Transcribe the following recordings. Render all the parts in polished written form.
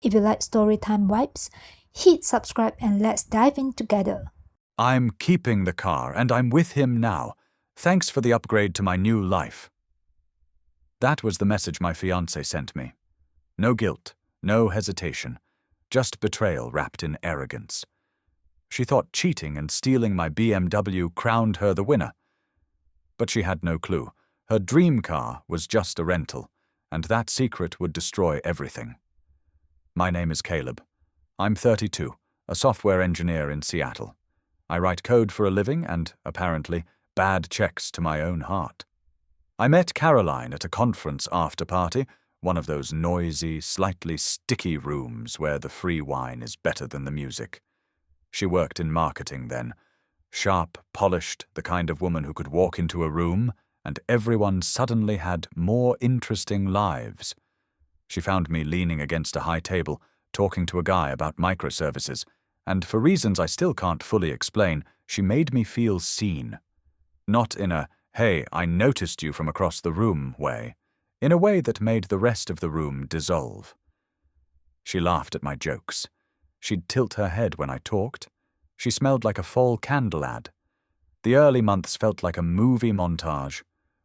If you like storytime vibes, hit subscribe and let's dive in together. I'm keeping the car and I'm with him now. Thanks for the upgrade to my new life. That was the message my fiancé sent me. No guilt, no hesitation, just betrayal wrapped in arrogance. She thought cheating and stealing my BMW crowned her the winner. But she had no clue. Her dream car was just a rental, and that secret would destroy everything. My name is Caleb. I'm 32, a software engineer in Seattle. I write code for a living and, apparently, bad checks to my own heart. I met Caroline at a conference after-party, one of those noisy, slightly sticky rooms where the free wine is better than the music. She worked in marketing then. Sharp, polished, the kind of woman who could walk into a room and everyone suddenly had more interesting lives. She found me leaning against a high table, talking to a guy about microservices, and for reasons I still can't fully explain, she made me feel seen. Not in a, "Hey, I noticed you from across the room" way, in a way that made the rest of the room dissolve. She laughed at my jokes. She'd tilt her head when I talked. She smelled like a fall candle ad. The early months felt like a movie montage.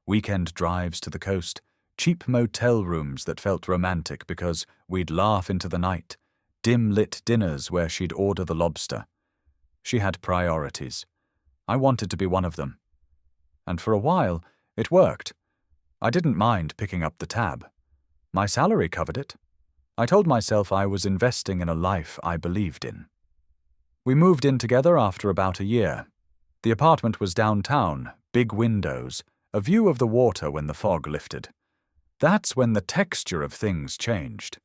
Weekend drives to the coast, cheap motel rooms that felt romantic because we'd laugh into the night, dim-lit dinners where she'd order the lobster. She had priorities. I wanted to be one of them. And for a while, it worked. I didn't mind picking up the tab. My salary covered it. I told myself I was investing in a life I believed in. We moved in together after about a year. The apartment was downtown, big windows, a view of the water when the fog lifted. That's when the texture of things changed.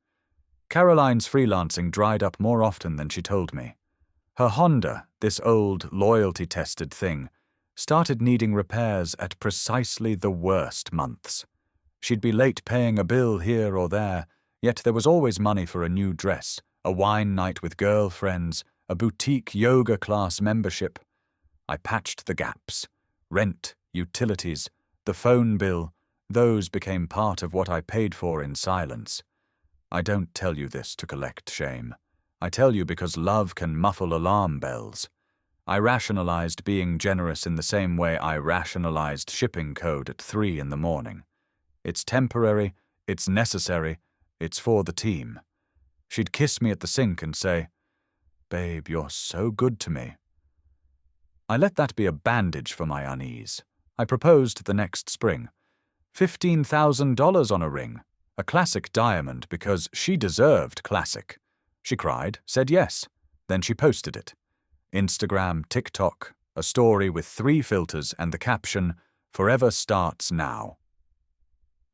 Caroline's freelancing dried up more often than she told me. Her Honda, this old, loyalty-tested thing, started needing repairs at precisely the worst months. She'd be late paying a bill here or there, yet there was always money for a new dress, a wine night with girlfriends, a boutique yoga class membership. I patched the gaps. Rent, utilities, the phone bill, those became part of what I paid for in silence. I don't tell you this to collect shame. I tell you because love can muffle alarm bells. I rationalized being generous in the same way I rationalized shipping code at 3 in the morning. It's temporary, it's necessary, it's for the team. She'd kiss me at the sink and say, "Babe, you're so good to me." I let that be a bandage for my unease. I proposed the next spring. $15,000 on a ring, a classic diamond because she deserved classic. She cried, said yes. Then she posted it. Instagram, TikTok, a story with 3 filters and the caption, "Forever starts now."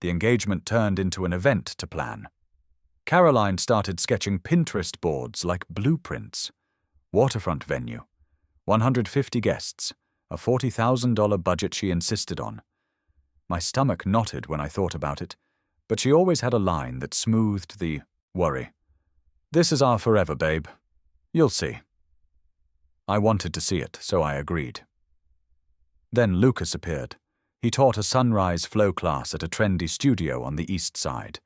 The engagement turned into an event to plan. Caroline started sketching Pinterest boards like blueprints. Waterfront venue. 150 guests, a $40,000 budget she insisted on. My stomach knotted when I thought about it, but she always had a line that smoothed the worry. "This is our forever, babe. You'll see." I wanted to see it, so I agreed. Then Lucas appeared. He taught a sunrise flow class at a trendy studio on the east side.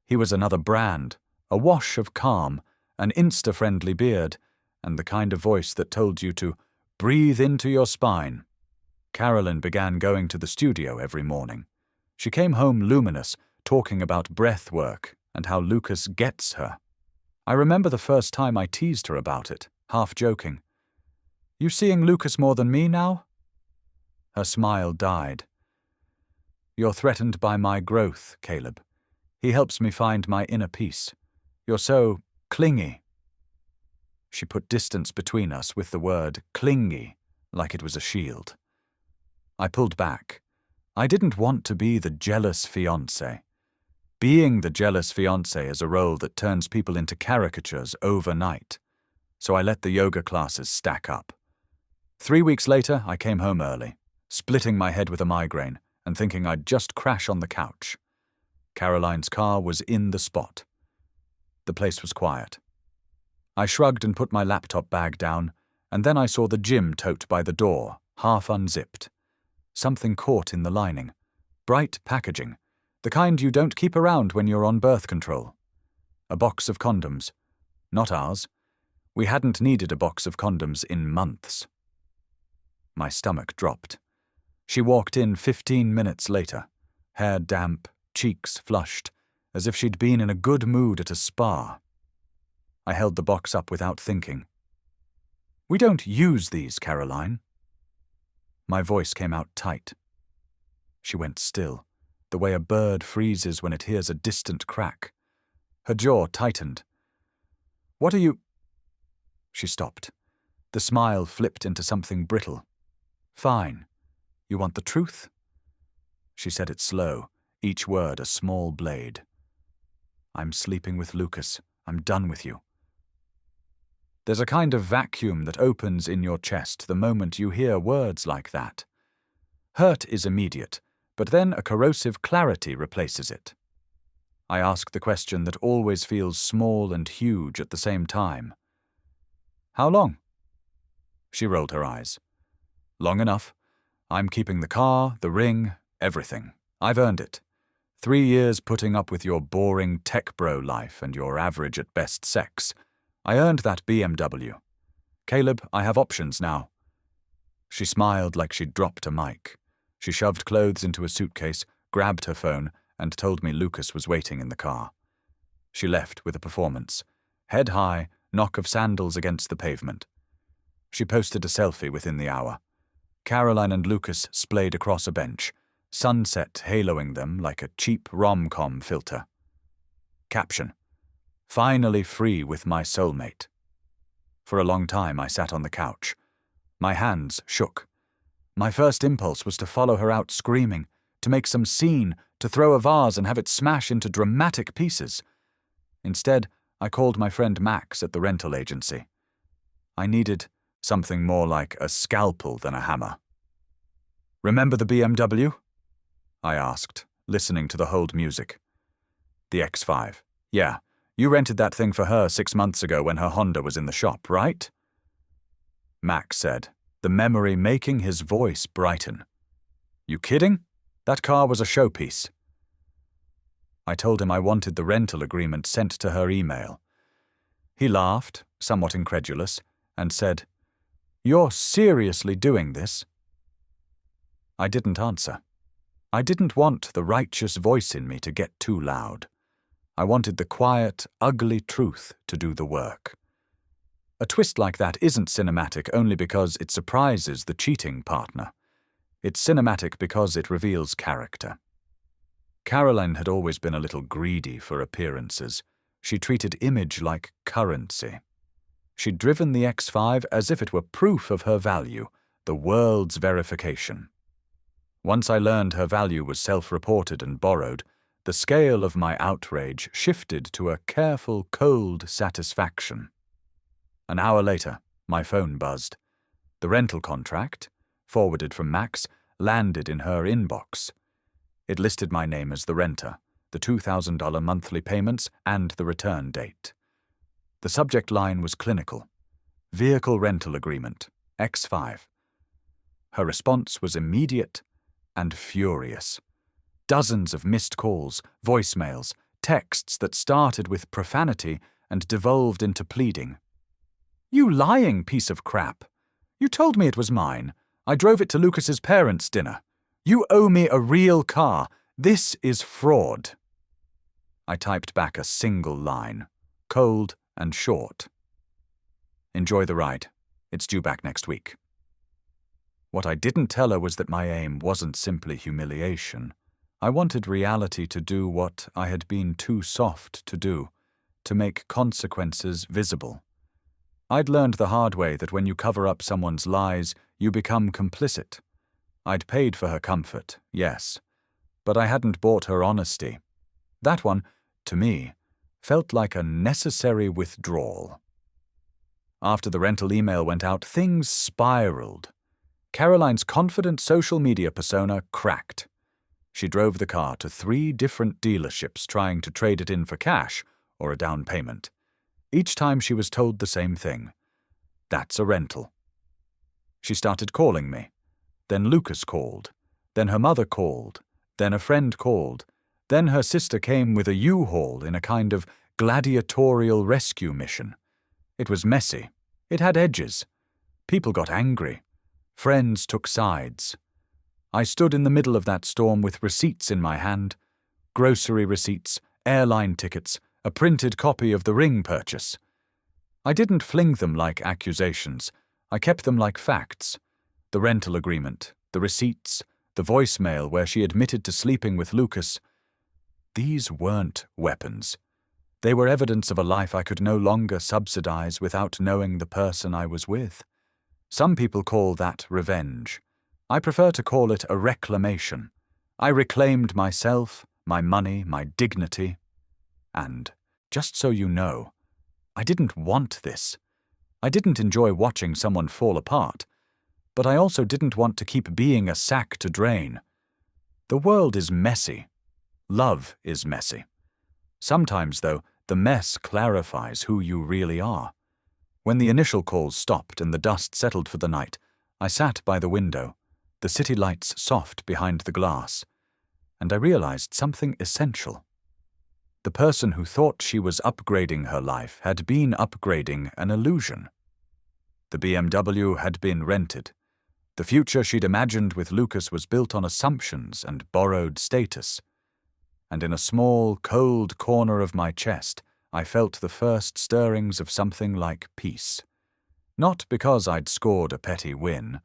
He was another brand, a wash of calm, an Insta-friendly beard, and the kind of voice that told you to breathe into your spine. Carolyn began going to the studio every morning. She came home luminous, talking about breath work and how Lucas gets her. I remember the first time I teased her about it, half joking. "You seeing Lucas more than me now?" Her smile died. "You're threatened by my growth, Caleb. He helps me find my inner peace. You're so clingy." She put distance between us with the word clingy, like it was a shield. I pulled back. I didn't want to be the jealous fiancé. Being the jealous fiancé is a role that turns people into caricatures overnight. So I let the yoga classes stack up. 3 weeks later, I came home early, splitting my head with a migraine and thinking I'd just crash on the couch. Caroline's car was in the spot. The place was quiet. I shrugged and put my laptop bag down, and then I saw the gym tote by the door, half unzipped. Something caught in the lining. Bright packaging, the kind you don't keep around when you're on birth control. A box of condoms. Not ours. We hadn't needed a box of condoms in months. My stomach dropped. She walked in 15 minutes later, hair damp, cheeks flushed, as if she'd been in a good mood at a spa. I held the box up without thinking. "We don't use these, Caroline." My voice came out tight. She went still, the way a bird freezes when it hears a distant crack. Her jaw tightened. "What are you—" She stopped. The smile flipped into something brittle. "Fine. You want the truth?" She said it slow, each word a small blade. "I'm sleeping with Lucas. I'm done with you." There's a kind of vacuum that opens in your chest the moment you hear words like that. Hurt is immediate, but then a corrosive clarity replaces it. I ask the question that always feels small and huge at the same time. "How long?" She rolled her eyes. "Long enough. I'm keeping the car, the ring, everything. I've earned it. 3 years putting up with your boring tech bro life and your average at best sex. I earned that BMW. Caleb, I have options now." She smiled like she'd dropped a mic. She shoved clothes into a suitcase, grabbed her phone, and told me Lucas was waiting in the car. She left with a performance. Head high, knock of sandals against the pavement. She posted a selfie within the hour. Caroline and Lucas splayed across a bench, sunset haloing them like a cheap rom-com filter. Caption: "Finally free with my soulmate." For a long time I sat on the couch. My hands shook. My first impulse was to follow her out screaming, to make some scene, to throw a vase and have it smash into dramatic pieces. Instead, I called my friend Max at the rental agency. I needed something more like a scalpel than a hammer. "Remember the BMW?" I asked, listening to the hold music. "The X5. Yeah, you rented that thing for her 6 months ago when her Honda was in the shop, right?" Max said, the memory making his voice brighten. "You kidding? That car was a showpiece." I told him I wanted the rental agreement sent to her email. He laughed, somewhat incredulous, and said, "You're seriously doing this?" I didn't answer. I didn't want the righteous voice in me to get too loud. I wanted the quiet, ugly truth to do the work. A twist like that isn't cinematic only because it surprises the cheating partner. It's cinematic because it reveals character. Caroline had always been a little greedy for appearances. She treated image like currency. She'd driven the X5 as if it were proof of her value, the world's verification. Once I learned her value was self-reported and borrowed, the scale of my outrage shifted to a careful, cold satisfaction. An hour later, my phone buzzed. The rental contract, forwarded from Max, landed in her inbox. It listed my name as the renter, the $2,000 monthly payments, and the return date. The subject line was clinical. Vehicle rental agreement, X5. Her response was immediate and furious. Dozens of missed calls, voicemails, texts that started with profanity and devolved into pleading. "You lying piece of crap. You told me it was mine. I drove it to Lucas's parents' dinner. You owe me a real car. This is fraud." I typed back a single line, cold and short. "Enjoy the ride. It's due back next week." What I didn't tell her was that my aim wasn't simply humiliation. I wanted reality to do what I had been too soft to do, to make consequences visible. I'd learned the hard way that when you cover up someone's lies, you become complicit. I'd paid for her comfort, yes, but I hadn't bought her honesty. That one, to me, felt like a necessary withdrawal. After the rental email went out, things spiraled. Caroline's confident social media persona cracked. She drove the car to 3 different dealerships trying to trade it in for cash or a down payment. Each time she was told the same thing. "That's a rental." She started calling me. Then Lucas called. Then her mother called. Then a friend called. Then her sister came with a U-Haul in a kind of gladiatorial rescue mission. It was messy. It had edges. People got angry. Friends took sides. I stood in the middle of that storm with receipts in my hand, grocery receipts, airline tickets, a printed copy of the ring purchase. I didn't fling them like accusations. I kept them like facts. The rental agreement, the receipts, the voicemail where she admitted to sleeping with Lucas. These weren't weapons. They were evidence of a life I could no longer subsidize without knowing the person I was with. Some people call that revenge. I prefer to call it a reclamation. I reclaimed myself, my money, my dignity. And, just so you know, I didn't want this. I didn't enjoy watching someone fall apart, but I also didn't want to keep being a sack to drain. The world is messy. Love is messy. Sometimes, though, the mess clarifies who you really are. When the initial calls stopped and the dust settled for the night, I sat by the window, the city lights soft behind the glass, and I realized something essential. The person who thought she was upgrading her life had been upgrading an illusion. The BMW had been rented. The future she'd imagined with Lucas was built on assumptions and borrowed status. And in a small, cold corner of my chest, I felt the first stirrings of something like peace. Not because I'd scored a petty win,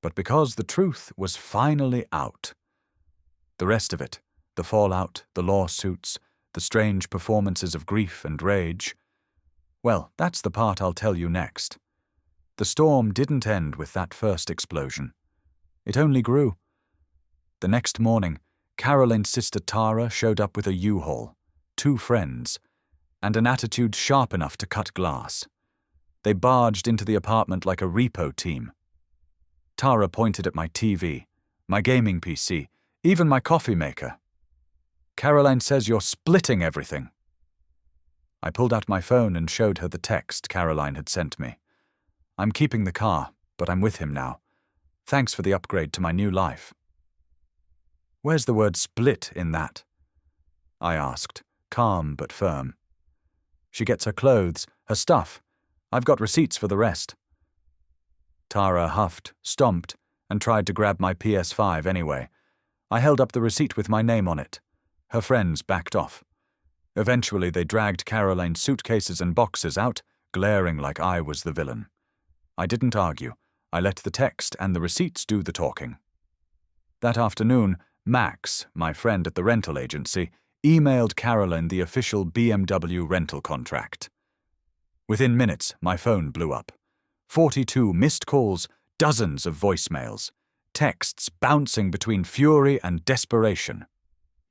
but because the truth was finally out. The rest of it, the fallout, the lawsuits, the strange performances of grief and rage, well, that's the part I'll tell you next. The storm didn't end with that first explosion. It only grew. The next morning, Caroline's sister Tara showed up with a U-Haul, 2 friends, and an attitude sharp enough to cut glass. They barged into the apartment like a repo team. Tara pointed at my TV, my gaming PC, even my coffee maker. Caroline says you're splitting everything. I pulled out my phone and showed her the text Caroline had sent me. I'm keeping the car, but I'm with him now. Thanks for the upgrade to my new life. Where's the word split in that? I asked, calm but firm. She gets her clothes, her stuff. I've got receipts for the rest. Tara huffed, stomped, and tried to grab my PS5 anyway. I held up the receipt with my name on it. Her friends backed off. Eventually they dragged Caroline's suitcases and boxes out, glaring like I was the villain. I didn't argue. I let the text and the receipts do the talking. That afternoon, Max, my friend at the rental agency, emailed Caroline the official BMW rental contract. Within minutes, my phone blew up. 42 missed calls, dozens of voicemails, texts bouncing between fury and desperation.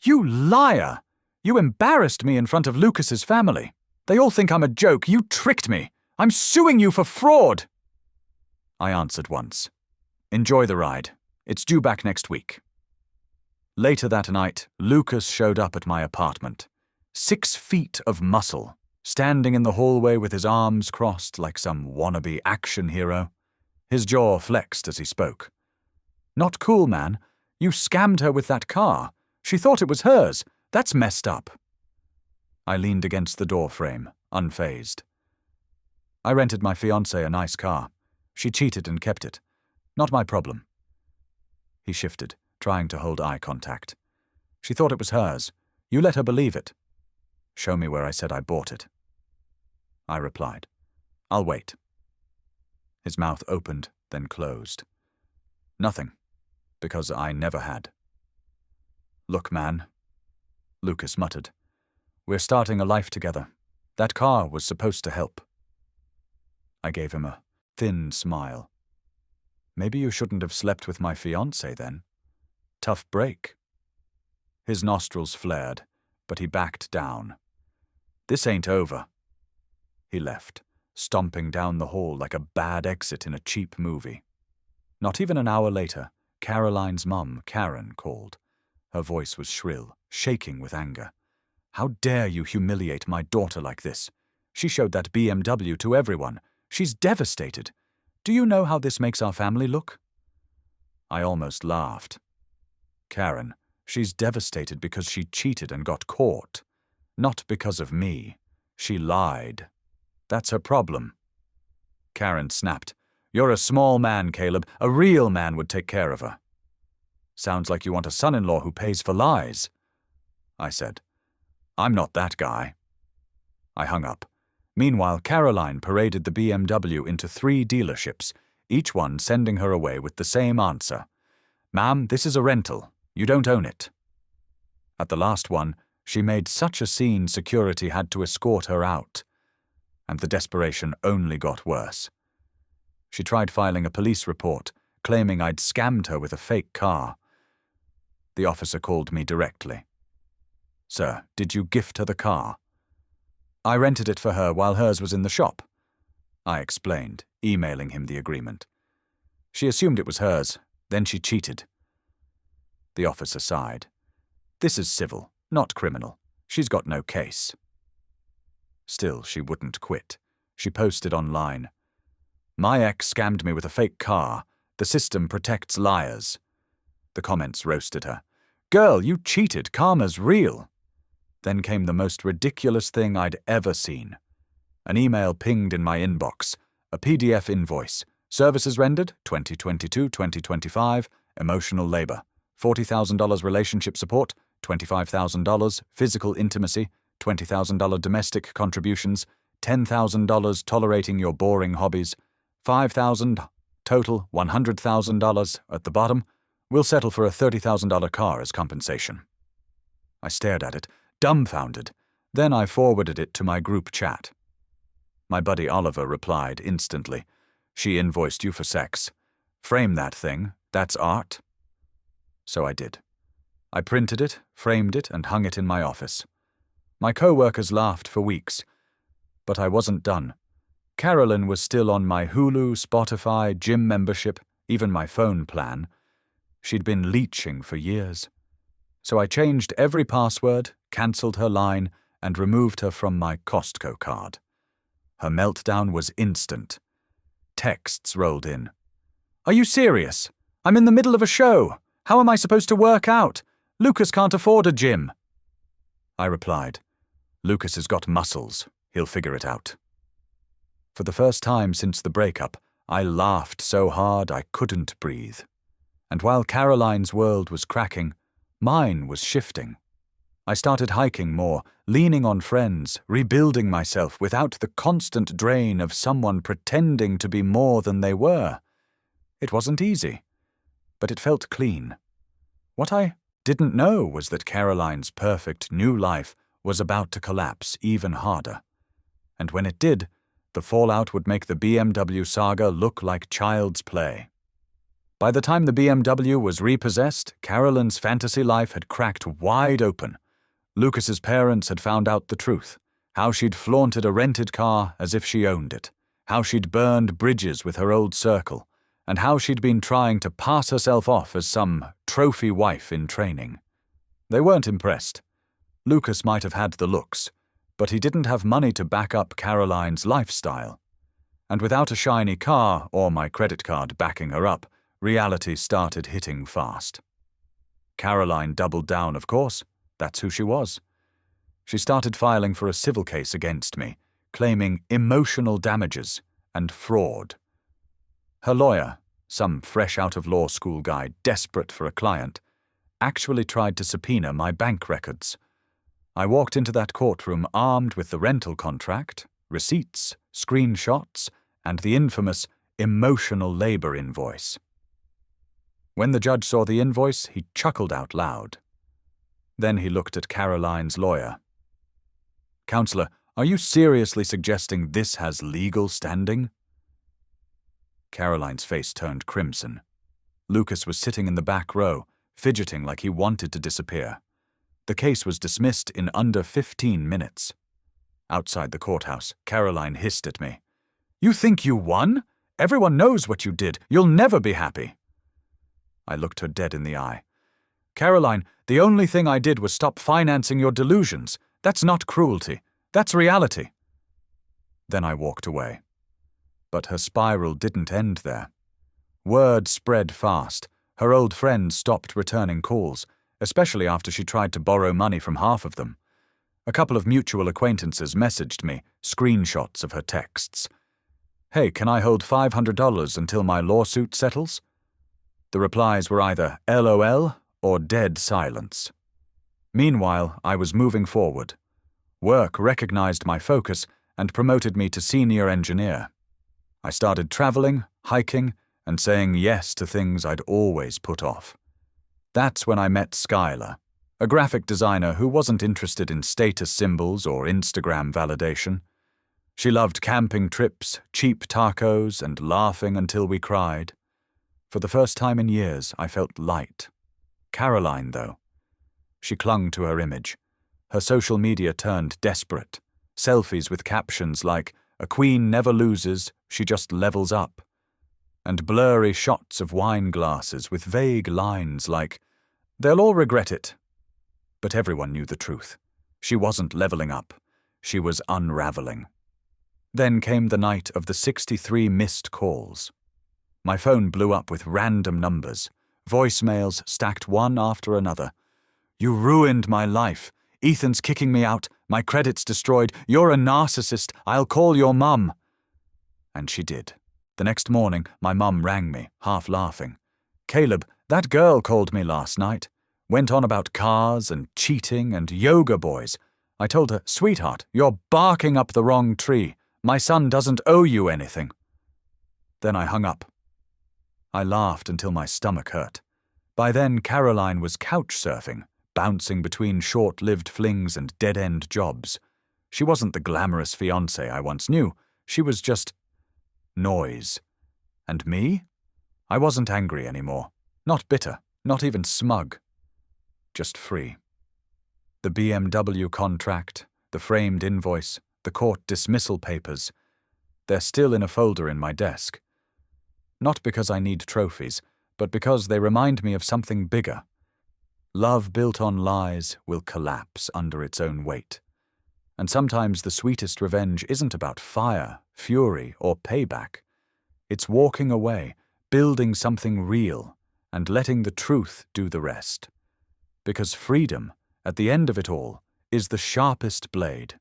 You liar! You embarrassed me in front of Lucas's family. They all think I'm a joke. You tricked me. I'm suing you for fraud. I answered once. Enjoy the ride. It's due back next week. Later that night, Lucas showed up at my apartment. 6 feet of muscle, standing in the hallway with his arms crossed like some wannabe action hero. His jaw flexed as he spoke. Not cool, man. You scammed her with that car. She thought it was hers. That's messed up. I leaned against the door frame, unfazed. I rented my fiancée a nice car. She cheated and kept it. Not my problem. He shifted, trying to hold eye contact. She thought it was hers. You let her believe it. Show me where I said I bought it. I replied. I'll wait. His mouth opened, then closed. Nothing, because I never had. Look, man, Lucas muttered. We're starting a life together. That car was supposed to help. I gave him a thin smile. Maybe you shouldn't have slept with my fiancée then. Tough break. His nostrils flared, but he backed down. This ain't over. He left, stomping down the hall like a bad exit in a cheap movie. Not even an hour later, Caroline's mum, Karen, called. Her voice was shrill, shaking with anger. How dare you humiliate my daughter like this? She showed that BMW to everyone. She's devastated. Do you know how this makes our family look? I almost laughed. Karen, she's devastated because she cheated and got caught. Not because of me. She lied. That's her problem. Karen snapped. You're a small man, Caleb. A real man would take care of her. Sounds like you want a son-in-law who pays for lies, I said. I'm not that guy. I hung up. Meanwhile, Caroline paraded the BMW into 3 dealerships, each one sending her away with the same answer. Ma'am, this is a rental. You don't own it. At the last one, she made such a scene security had to escort her out. And the desperation only got worse. She tried filing a police report, claiming I'd scammed her with a fake car. The officer called me directly. Sir, did you gift her the car? I rented it for her while hers was in the shop. I explained, emailing him the agreement. She assumed it was hers, then she cheated. The officer sighed. This is civil, not criminal. She's got no case. Still, she wouldn't quit. She posted online. My ex scammed me with a fake car. The system protects liars. The comments roasted her. Girl, you cheated. Karma's real. Then came the most ridiculous thing I'd ever seen. An email pinged in my inbox. A PDF invoice. Services rendered, 2022-2025. Emotional labor. $40,000 relationship support. $25,000 physical intimacy. $20,000 domestic contributions. $10,000 tolerating your boring hobbies. $5,000 total, $100,000 at the bottom. We'll settle for a $30,000 car as compensation. I stared at it, dumbfounded. Then I forwarded it to my group chat. My buddy Oliver replied instantly. She invoiced you for sex. Frame that thing. That's art. So I did. I printed it, framed it, and hung it in my office. My co-workers laughed for weeks. But I wasn't done. Carolyn was still on my Hulu, Spotify, gym membership, even my phone plan. She'd been leeching for years. So I changed every password, cancelled her line, and removed her from my Costco card. Her meltdown was instant. Texts rolled in. Are you serious? I'm in the middle of a show. How am I supposed to work out? Lucas can't afford a gym. I replied, Lucas has got muscles. He'll figure it out. For the first time since the breakup, I laughed so hard I couldn't breathe. And while Caroline's world was cracking, mine was shifting. I started hiking more, leaning on friends, rebuilding myself without the constant drain of someone pretending to be more than they were. It wasn't easy, but it felt clean. What I didn't know was that Caroline's perfect new life was about to collapse even harder. And when it did, the fallout would make the BMW saga look like child's play. By the time the BMW was repossessed, Carolyn's fantasy life had cracked wide open. Lucas's parents had found out the truth, how she'd flaunted a rented car as if she owned it, how she'd burned bridges with her old circle, and how she'd been trying to pass herself off as some trophy wife in training. They weren't impressed. Lucas might have had the looks, but he didn't have money to back up Caroline's lifestyle. And without a shiny car or my credit card backing her up, reality started hitting fast. Caroline doubled down, of course. That's who she was. She started filing for a civil case against me, claiming emotional damages and fraud. Her lawyer, some fresh out of law school guy desperate for a client, actually tried to subpoena my bank records. I walked into that courtroom armed with the rental contract, receipts, screenshots, and the infamous emotional labor invoice. When the judge saw the invoice, he chuckled out loud. Then he looked at Caroline's lawyer. Counselor, are you seriously suggesting this has legal standing? Caroline's face turned crimson. Lucas was sitting in the back row, fidgeting like he wanted to disappear. The case was dismissed in under 15 minutes. Outside the courthouse, Caroline hissed at me. You think you won? Everyone knows what you did. You'll never be happy. I looked her dead in the eye. Caroline, the only thing I did was stop financing your delusions. That's not cruelty. That's reality. Then I walked away. But her spiral didn't end there. Word spread fast. Her old friends stopped returning calls, especially after she tried to borrow money from half of them. A couple of mutual acquaintances messaged me screenshots of her texts. "Hey, can I hold $500 until my lawsuit settles?" The replies were either LOL or dead silence. Meanwhile, I was moving forward. Work recognized my focus and promoted me to senior engineer. I started traveling, hiking, and saying yes to things I'd always put off. That's when I met Skylar, a graphic designer who wasn't interested in status symbols or Instagram validation. She loved camping trips, cheap tacos, and laughing until we cried. For the first time in years, I felt light. Caroline, though. She clung to her image. Her social media turned desperate. Selfies with captions like, "A queen never loses, she just levels up." And blurry shots of wine glasses with vague lines like, "They'll all regret it." But everyone knew the truth. She wasn't leveling up. She was unraveling. Then came the night of the 63 missed calls. My phone blew up with random numbers, voicemails stacked one after another. "You ruined my life. Ethan's kicking me out. My credit's destroyed. You're a narcissist. I'll call your mum." And she did. The next morning, my mum rang me, half laughing. "Caleb, that girl called me last night. Went on about cars and cheating and yoga boys." I told her, "Sweetheart, you're barking up the wrong tree. My son doesn't owe you anything." Then I hung up. I laughed until my stomach hurt. By then, Caroline was couch surfing, bouncing between short-lived flings and dead-end jobs. She wasn't the glamorous fiancée I once knew. She was just noise. And me? I wasn't angry anymore. Not bitter, not even smug. Just free. The BMW contract, the framed invoice, the court dismissal papers. They're still in a folder in my desk. Not because I need trophies, but because they remind me of something bigger. Love built on lies will collapse under its own weight. And sometimes the sweetest revenge isn't about fire, fury, or payback. It's walking away, building something real, and letting the truth do the rest. Because freedom, at the end of it all, is the sharpest blade,